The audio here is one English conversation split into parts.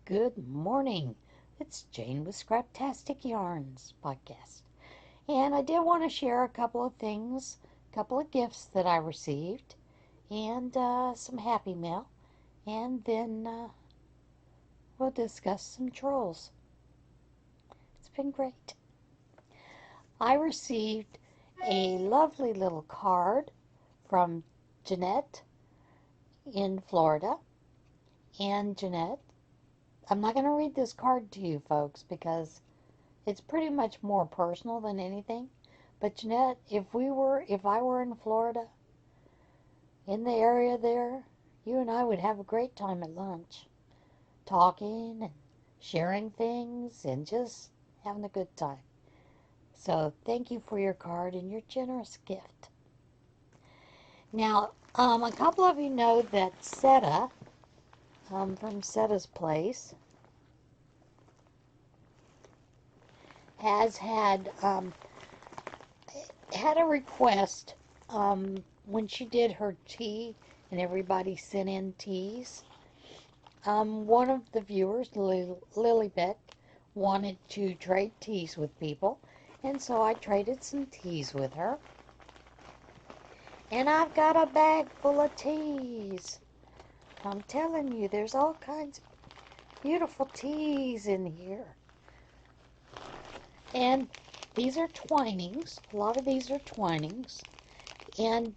Good morning. It's Jane with Scraptastic Yarns podcast. And I did want to share a couple of things, a couple of gifts that I received, and some happy mail. And then we'll discuss some trolls. It's been great. I received a lovely little card from Jeanette in Florida. And Jeanette, I'm not going to read this card to you folks because it's pretty much more personal than anything. But Jeanette, if I were in Florida, in the area there, you and I would have a great time at lunch, talking and sharing things and just having a good time. So thank you for your card and your generous gift. Now, a couple of you know that Seta, from Seta's Place, has had a request when she did her tea and everybody sent in teas. One of the viewers, Lilybeth, wanted to trade teas with people, and so I traded some teas with her. And I've got a bag full of teas. I'm telling you, there's all kinds of beautiful teas in here. And these are twinings. A lot of these are twinings. And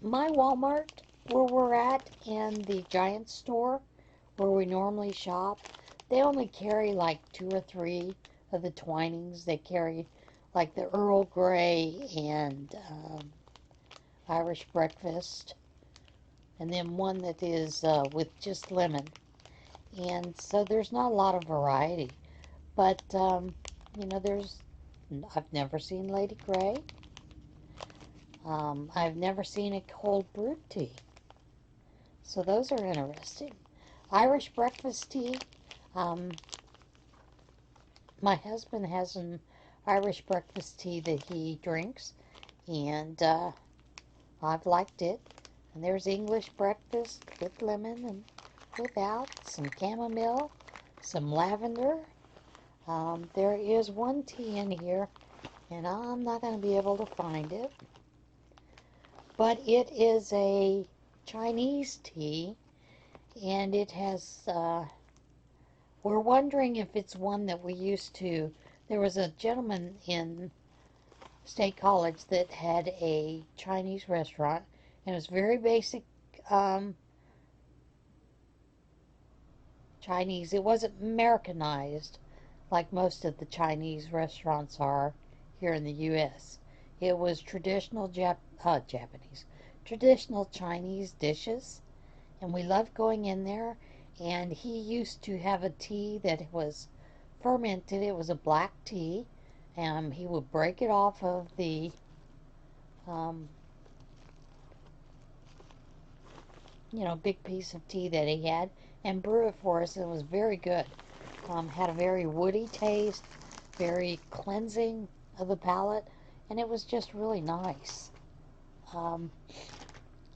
my Walmart, where we're at, and the Giant store, where we normally shop, they only carry like 2 or 3 of the twinings. They carry like the Earl Grey and Irish Breakfast, and then one that is with just lemon. And so there's not a lot of variety. But, I've never seen Lady Grey. I've never seen a cold brewed tea. So those are interesting. Irish breakfast tea. My husband has an Irish breakfast tea that he drinks, and I've liked it. And there's English breakfast with lemon and without, some chamomile, some lavender. There is one tea in here, and I'm not going to be able to find it. But it is a Chinese tea, and it has, we're wondering if it's one that we used to. There was a gentleman in State College that had a Chinese restaurant, and it was very basic Chinese. It wasn't Americanized like most of the Chinese restaurants are here in the U.S. It was traditional Japanese, traditional Chinese dishes, and we loved going in there. And he used to have a tea that was fermented. It was a black tea, and he would break it off of the big piece of tea that he had and brew it for us. It was very good. Had a very woody taste, very cleansing of the palate, and it was just really nice.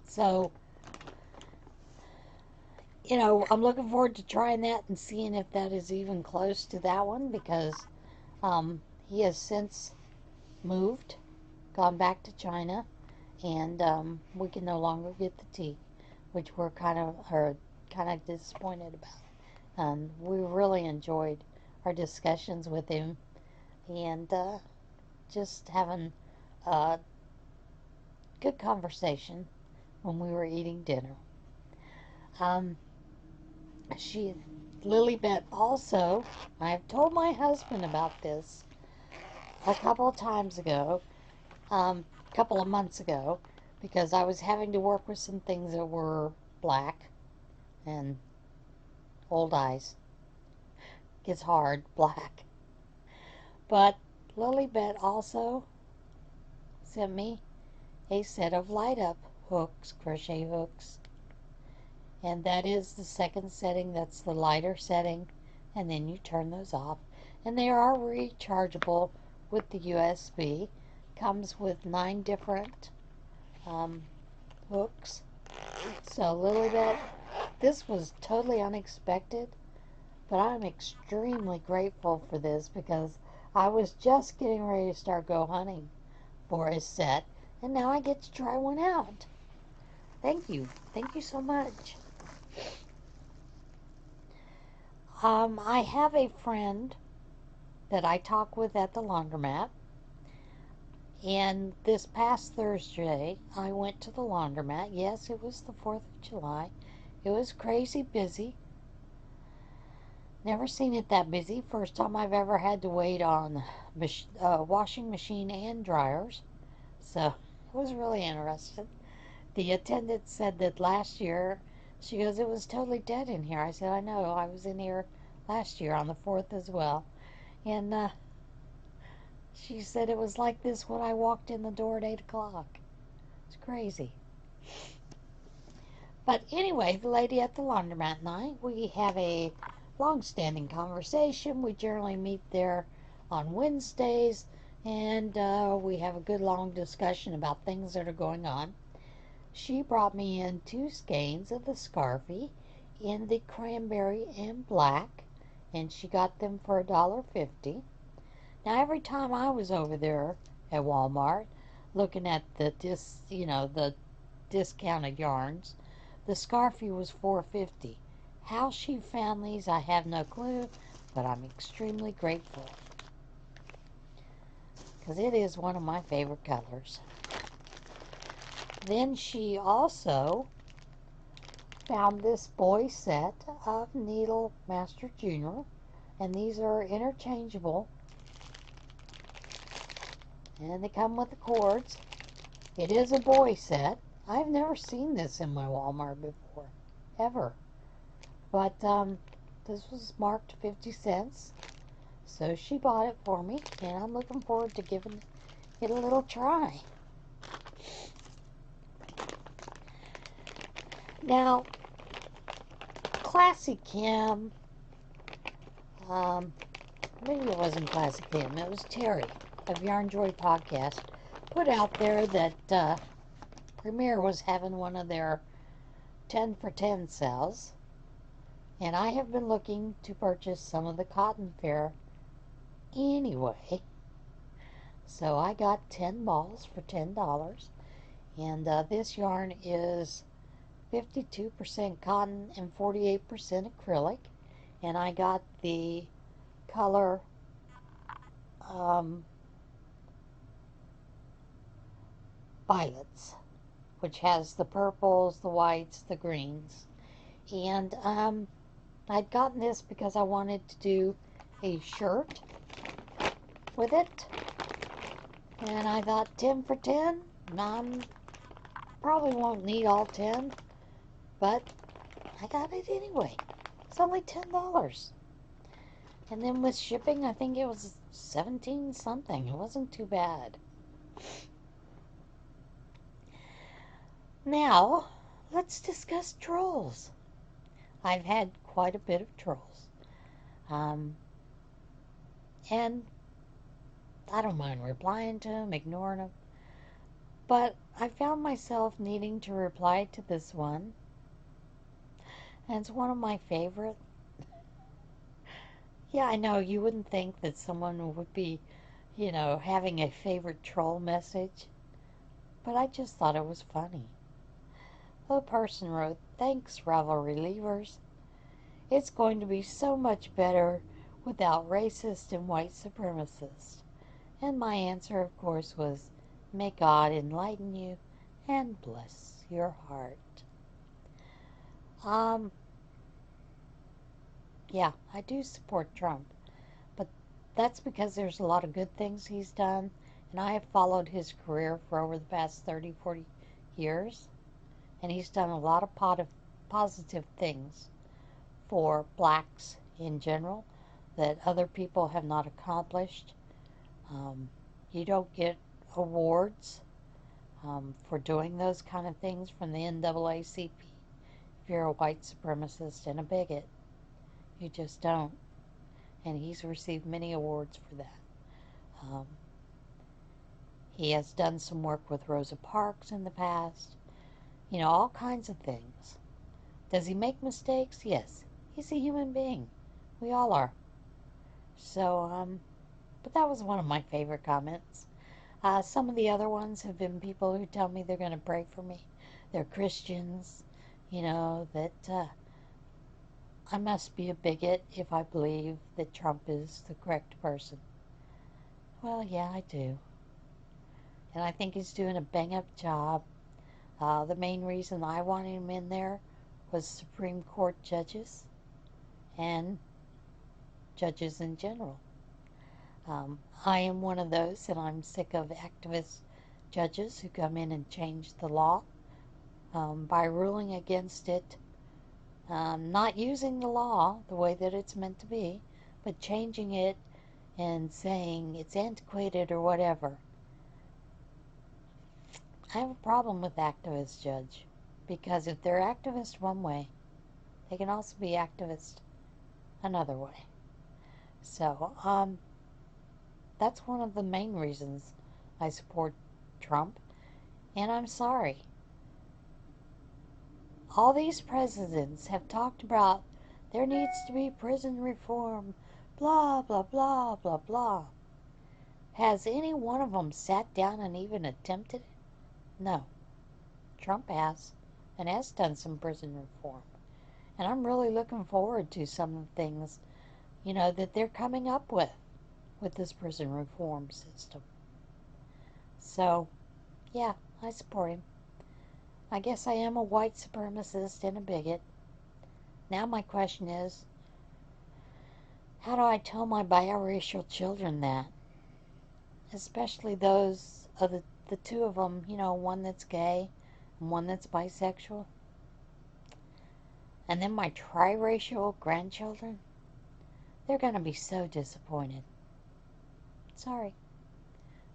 So, I'm looking forward to trying that and seeing if that is even close to that one, because he has since moved, gone back to China, and we can no longer get the tea, which we're kind of disappointed about. We really enjoyed our discussions with him, and just having a good conversation when we were eating dinner. Lilybeth also, I've told my husband about this a couple of times ago, a couple of months ago, because I was having to work with some things that were black and old eyes. Gets hard, black. But Lilybeth also sent me a set of light up hooks, crochet hooks. And that is the second setting. That's the lighter setting, and then you turn those off, and they are rechargeable with the USB. Comes with 9 different hooks. So Lilybeth, This was totally unexpected, but I'm extremely grateful for this because I was just getting ready to start go hunting for a set, and now I get to try one out. Thank you. Thank you so much. I have a friend that I talk with at the laundromat, and this past Thursday I went to the laundromat. Yes, it was the 4th of July. It was crazy busy. Never seen it that busy. First time I've ever had to wait on washing machine and dryers. So it was really interesting. The attendant said that last year, she goes, it was totally dead in here. I said, I know. I was in here last year on the 4th as well. And she said it was like this when I walked in the door at 8 o'clock. It's crazy. But anyway, the lady at the laundromat and I, we have a long-standing conversation. We generally meet there on Wednesdays, and we have a good long discussion about things that are going on. She brought me in 2 skeins of the Scarfie in the cranberry and black, and she got them for $1.50. Now, every time I was over there at Walmart looking at the the discounted yarns, the Scarfie was $4.50. How she found these, I have no clue, but I'm extremely grateful because it is one of my favorite colors. Then she also found this boy set of Needle Master Junior, and these are interchangeable, and they come with the cords. It is a boy set. I've never seen this in my Walmart before, ever. But this was marked 50 cents, so she bought it for me, and I'm looking forward to giving it a little try. Now, Classy Kim, maybe it wasn't Classy Kim, it was Terry of Yarn Joy Podcast, put out there that Premier was having one of their 10 for 10 sales, and I have been looking to purchase some of the cotton fare anyway. So I got 10 balls for $10, and this yarn is 52% cotton and 48% acrylic, and I got the color violets, which has the purples, the whites, the greens. And I'd gotten this because I wanted to do a shirt with it, and I thought 10 for 10. Probably won't need all 10, but I got it anyway. It's only $10. And then with shipping, I think it was 17 something. It wasn't too bad. Now, let's discuss trolls. I've had quite a bit of trolls. And I don't mind replying to them, ignoring them. But I found myself needing to reply to this one. And it's one of my favorite. Yeah, I know you wouldn't think that someone would be, having a favorite troll message. But I just thought it was funny. The person wrote, "Thanks, Ravelry Leavers. It's going to be so much better without racist and white supremacists." And my answer, of course, was, "May God enlighten you and bless your heart." Yeah, I do support Trump, but that's because there's a lot of good things he's done, and I have followed his career for over the past 30, 40 years, and he's done a lot of positive things for blacks in general that other people have not accomplished. You don't get awards for doing those kind of things from the NAACP if you're a white supremacist and a bigot. You just don't. And he's received many awards for that. He has done some work with Rosa Parks in the past. All kinds of things. Does he make mistakes? Yes. He's a human being. We all are. So, but that was one of my favorite comments. Some of the other ones have been people who tell me they're going to pray for me. They're Christians, that I must be a bigot if I believe that Trump is the correct person. Well, yeah, I do. And I think he's doing a bang up job. The main reason I wanted him in there was Supreme Court judges and judges in general. I am one of those, and I'm sick of activist judges who come in and change the law by ruling against it, not using the law the way that it's meant to be, but changing it and saying it's antiquated or whatever. I have a problem with activist judge because if they're activist one way, they can also be activist another way. So, that's one of the main reasons I support Trump. And I'm sorry. All these presidents have talked about there needs to be prison reform, blah, blah, blah, blah, blah. Has any one of them sat down and even attempted it? No. Trump has, and has done some prison reform. And I'm really looking forward to some of the things, that they're coming up with this prison reform system. So, yeah, I support him. I guess I am a white supremacist and a bigot. Now my question is, how do I tell my biracial children that? Especially those of the two of them, one that's gay and one that's bisexual. And then my triracial grandchildren, they're going to be so disappointed. Sorry.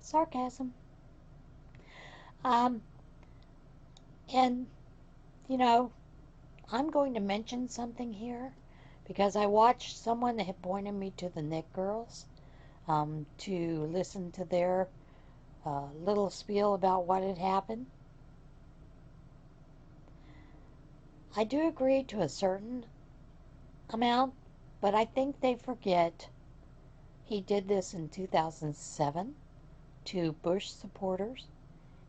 Sarcasm. And, I'm going to mention something here because I watched someone that had pointed me to the Nick Girls to listen to their little spiel about what had happened. I do agree to a certain amount, but I think they forget he did this in 2007 to Bush supporters.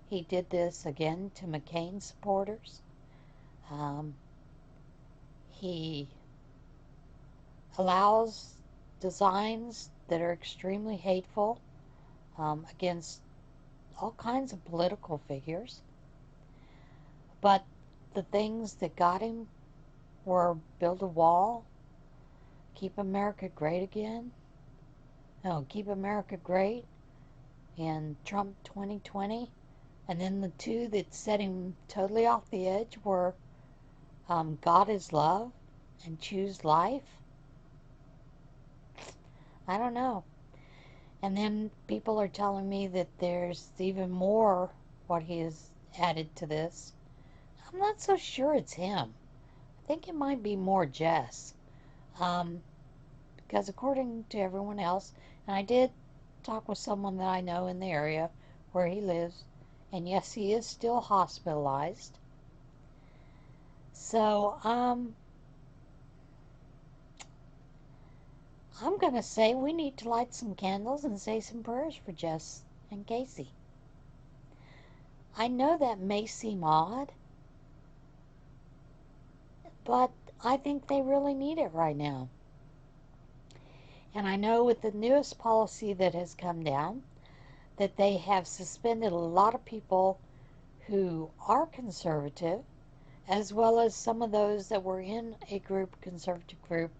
He did this again to McCain supporters. He allows designs that are extremely hateful against all kinds of political figures. But the things that got him were build a wall, keep America great again, no, keep America great, and Trump 2020. And then the two that set him totally off the edge were God is love and choose life. I don't know. And then people are telling me that there's even more what he has added to this. I'm not so sure it's him. I think it might be more Jess. Because according to everyone else, and I did talk with someone that I know in the area where he lives, and yes, he is still hospitalized. So, I'm going to say we need to light some candles and say some prayers for Jess and Casey. I know that may seem odd, but I think they really need it right now. And I know with the newest policy that has come down, that they have suspended a lot of people who are conservative, as well as some of those that were in a conservative group,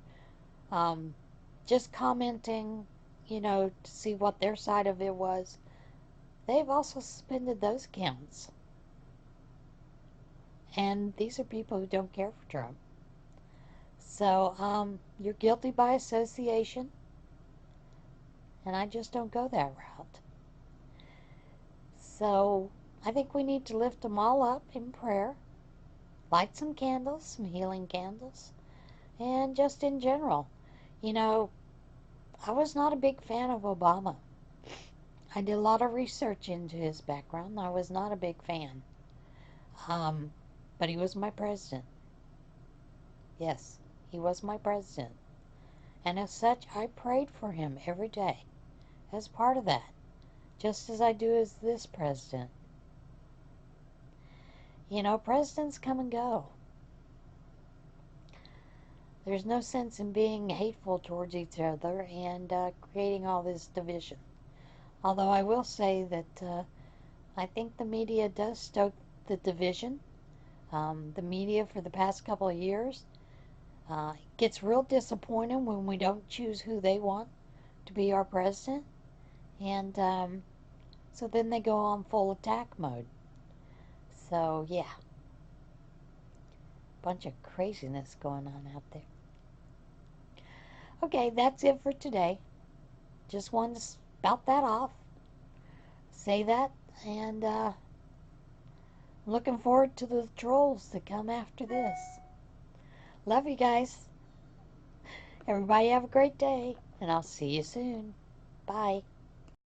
just commenting, to see what their side of it was. They've also suspended those accounts. And these are people who don't care for Trump. So, you're guilty by association. And I just don't go that route. So, I think we need to lift them all up in prayer. Light some candles, some healing candles. And just in general. I was not a big fan of Obama. I did a lot of research into his background. I was not a big fan. But he was my president. Yes, he was my president. And as such, I prayed for him every day as part of that, just as I do as this president. You know, presidents come and go. There's no sense in being hateful towards each other and creating all this division. Although I will say that I think the media does stoke the division. The media for the past couple of years gets real disappointed when we don't choose who they want to be our president. And so then they go on full attack mode. So, yeah, bunch of craziness going on out there. Okay, that's it for today. Just wanted to spout that off, say that, and looking forward to the trolls that come after this. Love you guys. Everybody have a great day, and I'll see you soon. Bye.